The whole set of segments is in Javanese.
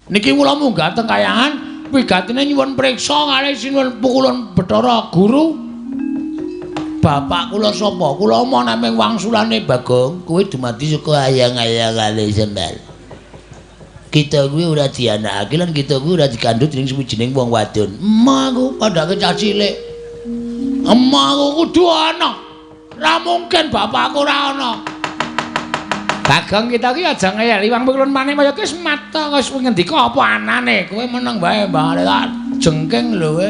Niki kula munggah teng kayangan wigatine nyuwun priksa kalih sinuwun pukulan Bathara Guru. Bapak kula sapa? Kula omong namung wangsulane Bagong, kowe dumadi saka ayang-ayangane sembal. Kita kuwi ora dianakake lan kita kuwi ora dikandhut dening suwijining wong wadon. Emahku padake cah cilik. Emahku kudu ana. Ora mungkin bapakku ora ana. Bagong kita ki aja ngeyel iwang pukulun maneh kaya wis mata wis ngendika apa anane kowe meneng wae mbah tak jengking lho kowe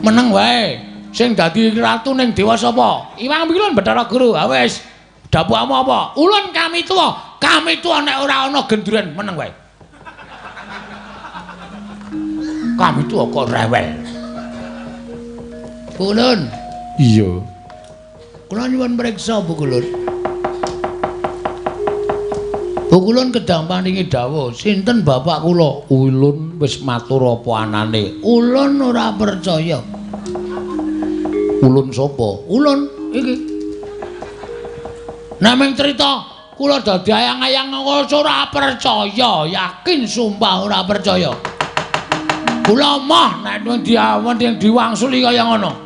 meneng wae sing dadi ratu ning dewa sapa iwang pukulun Bathara Guru ha wis dapukmu apa ulun kami tuwa nek ora ana genduren meneng wae kami tuwa kok rewel Pukulun iya kula nyuwun priksa Pukulun Pukulun kedang paningi dawuh, sinten bapak kula? Ulun wis matur apa anane. Ulun ora percaya. Ulun sapa? Ulun iki. Nameng crita kula dadi ayang-ayang ora percaya, yakin sumpah ora percaya. Kula mah nek diawan yang diwangsuli kaya ngono.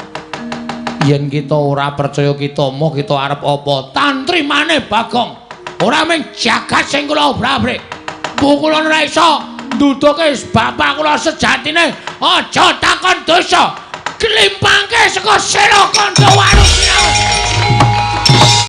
Yen kita ora percaya kita moh kita arep apa? Tantrimane Bagong. Ora mung jagat sing kula obrak-abrik. Kula ora iso nduduke bapak kula sejatine aja takon dosa. Klimpangke saka Sela Kanda Waru.